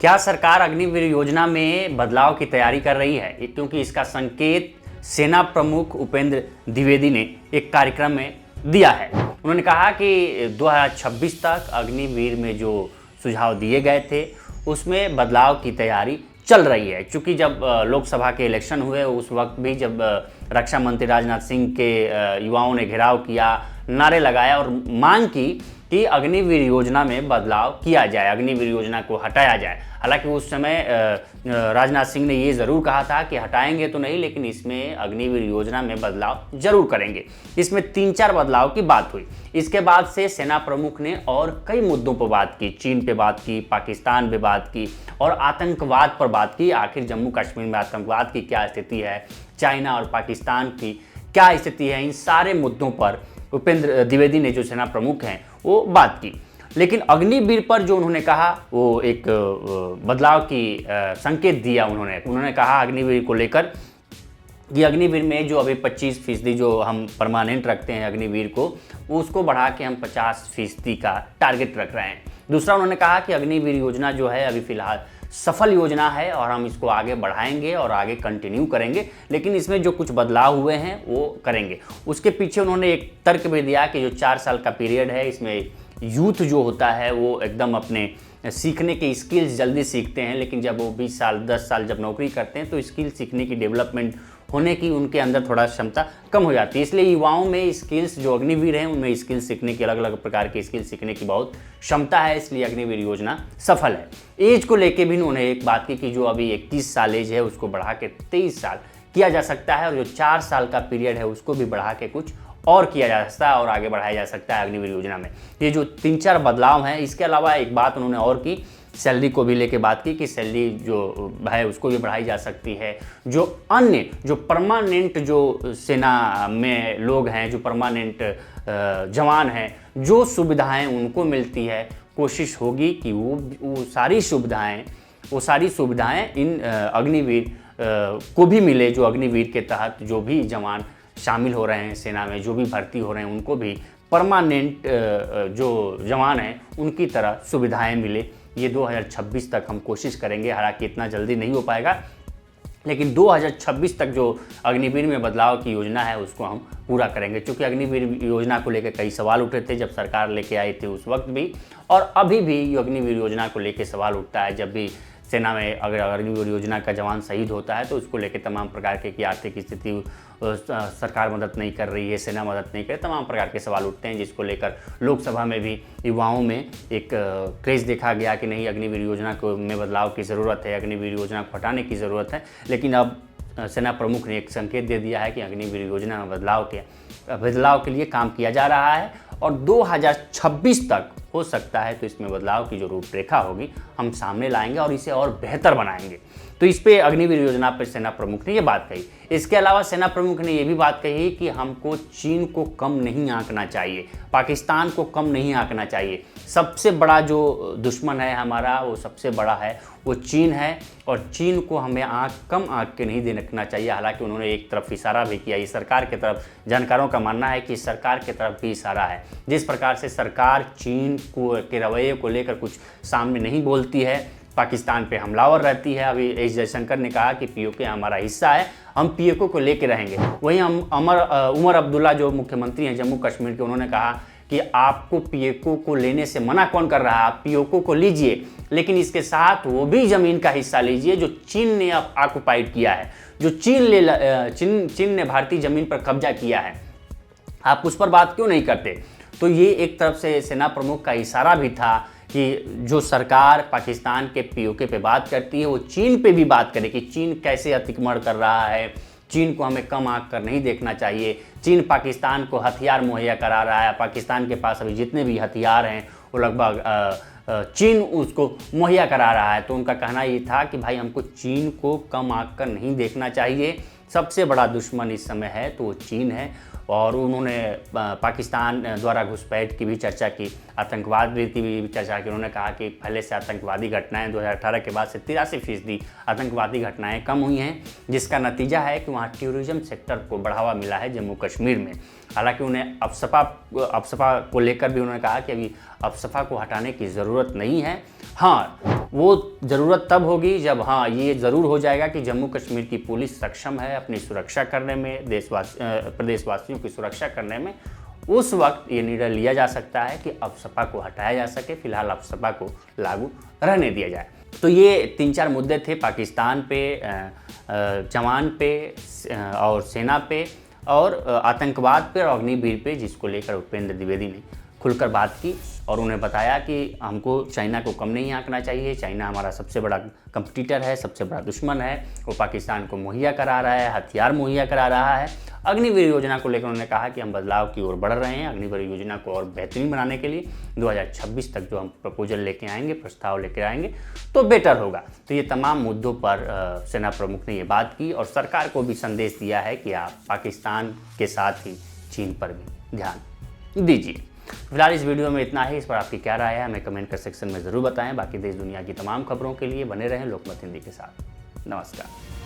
क्या सरकार अग्निवीर योजना में बदलाव की तैयारी कर रही है? क्योंकि इसका संकेत सेना प्रमुख उपेंद्र द्विवेदी ने एक कार्यक्रम में दिया है। उन्होंने कहा कि 2026 तक अग्निवीर में जो सुझाव दिए गए थे उसमें बदलाव की तैयारी चल रही है। क्योंकि जब लोकसभा के इलेक्शन हुए उस वक्त भी जब रक्षा मंत्री राजनाथ सिंह के युवाओं ने घेराव किया, नारे लगाया और मांग की कि अग्निवीर योजना में बदलाव किया जाए, अग्निवीर योजना को हटाया जाए। हालांकि उस समय राजनाथ सिंह ने ये ज़रूर कहा था कि हटाएंगे तो नहीं, लेकिन इसमें अग्निवीर योजना में बदलाव जरूर करेंगे। इसमें 3-4 बदलाव की बात हुई। इसके बाद से सेना प्रमुख ने और कई मुद्दों पर बात की, चीन पे बात की, पाकिस्तान पे बात की और आतंकवाद पर बात की। आखिर जम्मू कश्मीर में आतंकवाद की क्या स्थिति है, चाइना और पाकिस्तान की क्या स्थिति है, इन सारे मुद्दों पर उपेंद्र द्विवेदी ने जो सेना प्रमुख हैं वो बात की। लेकिन अग्निवीर पर जो उन्होंने कहा वो एक बदलाव की संकेत दिया। उन्होंने कहा अग्निवीर को लेकर कि अग्निवीर में जो अभी 25% जो हम परमानेंट रखते हैं अग्निवीर को, उसको बढ़ा के हम 50% का टारगेट रख रहे हैं। दूसरा उन्होंने कहा कि अग्निवीर योजना जो है अभी फिलहाल सफल योजना है और हम इसको आगे बढ़ाएंगे और आगे कंटिन्यू करेंगे, लेकिन इसमें जो कुछ बदलाव हुए हैं वो करेंगे। उसके पीछे उन्होंने एक तर्क भी दिया कि जो 4 साल का पीरियड है इसमें यूथ जो होता है वो एकदम अपने सीखने के स्किल्स जल्दी सीखते हैं, लेकिन जब वो 20 साल 10 साल जब नौकरी करते हैं तो स्किल सीखने की डेवलपमेंट होने की उनके अंदर थोड़ा क्षमता कम हो जाती है। इसलिए युवाओं में स्किल्स जो अग्निवीर हैं उनमें स्किल सीखने की, अलग अलग प्रकार के स्किल सीखने की बहुत क्षमता है, इसलिए अग्निवीर योजना सफल है। एज को लेके भी उन्होंने एक बात की कि जो अभी 31 साल एज है उसको बढ़ा के 23 साल किया जा सकता है और जो 4 साल का पीरियड है उसको भी बढ़ा के कुछ और किया जा सकता है और आगे बढ़ाया जा सकता है अग्निवीर योजना में। ये जो 3-4 बदलाव हैं, इसके अलावा एक बात उन्होंने और की, सैलरी को भी लेके बात की कि सैलरी जो है उसको भी बढ़ाई जा सकती है। जो अन्य जो परमानेंट जो सेना में लोग हैं, जो परमानेंट जवान हैं, जो सुविधाएं उनको मिलती है, कोशिश होगी कि वो सारी सुविधाएं इन अग्निवीर को भी मिले। जो अग्निवीर के तहत जो भी जवान शामिल हो रहे हैं सेना में, जो भी भर्ती हो रहे हैं, उनको भी परमानेंट जो जवान हैं उनकी तरह सुविधाएं मिले। ये 2026 तक हम कोशिश करेंगे। हालांकि इतना जल्दी नहीं हो पाएगा, लेकिन 2026 तक जो अग्निवीर में बदलाव की योजना है उसको हम पूरा करेंगे। क्योंकि अग्निवीर योजना को लेकर कई सवाल उठे थे जब सरकार लेके आई थी उस वक्त भी, और अभी भी अग्निवीर योजना को लेकर सवाल उठता है। जब भी सेना में अगर अग्निवीर योजना का जवान शहीद होता है तो उसको लेकर तमाम प्रकार की आर्थिक स्थिति सरकार मदद नहीं कर रही है, सेना मदद नहीं कर रही, तमाम प्रकार के सवाल उठते हैं, जिसको लेकर लोकसभा में भी युवाओं में एक क्रेज देखा गया कि नहीं, अग्निवीर योजना को में बदलाव की ज़रूरत है, अग्निवीर योजना को हटाने की ज़रूरत है। लेकिन अब सेना प्रमुख ने एक संकेत दे दिया है कि अग्निवीर योजना में बदलाव के लिए काम किया जा रहा है और 2026 तक हो सकता है तो इसमें बदलाव की जो रूपरेखा होगी हम सामने लाएंगे और इसे और बेहतर बनाएंगे। तो इस पे अग्निवीर योजना पर सेना प्रमुख ने ये बात कही। इसके अलावा सेना प्रमुख ने ये भी बात कही कि हमको चीन को कम नहीं आंकना चाहिए, पाकिस्तान को कम नहीं आंकना चाहिए। सबसे बड़ा जो दुश्मन है हमारा, वो सबसे बड़ा है वो चीन है और चीन को हमें कम आंक के नहीं देखना चाहिए। हालांकि उन्होंने एक तरफ इशारा भी किया, ये सरकार की तरफ, जानकारों का मानना है कि सरकार की तरफ भी इशारा है। जिस प्रकार से सरकार चीन के रवैये को लेकर कुछ सामने नहीं बोलती है, पाकिस्तान पे हमलावर रहती है। अभी एस जयशंकर ने कहा कि पीओके हमारा हिस्सा है, हम पीओके को लेके रहेंगे। वहीं उमर अब्दुल्ला जो मुख्यमंत्री हैं जम्मू कश्मीर के, उन्होंने कहा कि आपको पीओके को लेने से मना कौन कर रहा है, आप पीओके को लीजिए, लेकिन इसके साथ वो भी ज़मीन का हिस्सा लीजिए जो चीन ने ऑक्युपाइड किया है, जो चीन ने भारतीय ज़मीन पर कब्जा किया है, आप उस पर बात क्यों नहीं करते। तो ये एक तरफ से सेना प्रमुख का इशारा भी था कि जो सरकार पाकिस्तान के पीओके पे बात करती है वो चीन पे भी बात करे कि चीन कैसे अतिक्रमण कर रहा है, चीन को हमें कम आंक कर नहीं देखना चाहिए। चीन पाकिस्तान को हथियार मुहैया करा रहा है, पाकिस्तान के पास अभी जितने भी हथियार हैं वो लगभग चीन उसको मुहैया करा रहा है। तो उनका कहना ये था कि भाई हमको चीन को कम आंक कर नहीं देखना चाहिए, सबसे बड़ा दुश्मन इस समय है तो वो चीन है। और उन्होंने पाकिस्तान द्वारा घुसपैठ की भी चर्चा की, आतंकवाद की भी चर्चा की। उन्होंने कहा कि पहले से आतंकवादी घटनाएं 2018 के बाद से 83% आतंकवादी घटनाएं कम हुई हैं, जिसका नतीजा है कि वहाँ टूरिज्म सेक्टर को बढ़ावा मिला है जम्मू कश्मीर में। हालांकि उन्हें अफसपा को लेकर भी उन्होंने कहा कि अभी अफसपा को हटाने की ज़रूरत नहीं है। हाँ, वो ज़रूरत तब होगी जब ये ज़रूर हो जाएगा कि जम्मू कश्मीर की पुलिस सक्षम है अपनी सुरक्षा करने में, प्रदेशवासियों की सुरक्षा करने में। उस वक्त ये निर्णय लिया जा सकता है कि अफसपा को हटाया जा सके, फिलहाल अफसपा को लागू रहने दिया जाए। तो ये 3-4 मुद्दे थे पाकिस्तान पे, जवान पे और सेना पे और आतंकवाद पे और अग्निवीर पे, जिसको लेकर उपेंद्र द्विवेदी ने खुलकर बात की और उन्हें बताया कि हमको चाइना को कम नहीं आंकना चाहिए। चाइना हमारा सबसे बड़ा कंपटीटर है, सबसे बड़ा दुश्मन है। वो पाकिस्तान को मुहैया करा रहा है, हथियार मुहैया करा रहा है। अग्निवीर योजना को लेकर उन्होंने कहा कि हम बदलाव की ओर बढ़ रहे हैं। अग्निवीर योजना को और बेहतरीन बनाने के लिए 2026 तक जो हम प्रपोजल लेके आएंगे, प्रस्ताव लेकर आएंगे तो बेटर होगा। तो ये तमाम मुद्दों पर सेना प्रमुख ने ये बात की और सरकार को भी संदेश दिया है कि आप पाकिस्तान के साथ ही चीन पर भी ध्यान दीजिए। फिलहाल इस वीडियो में इतना ही। इस पर आपकी क्या राय है हमें कमेंट कर सेक्शन में ज़रूर बताएं। बाकी देश दुनिया की तमाम खबरों के लिए बने रहें लोकमत हिंदी के साथ। नमस्कार।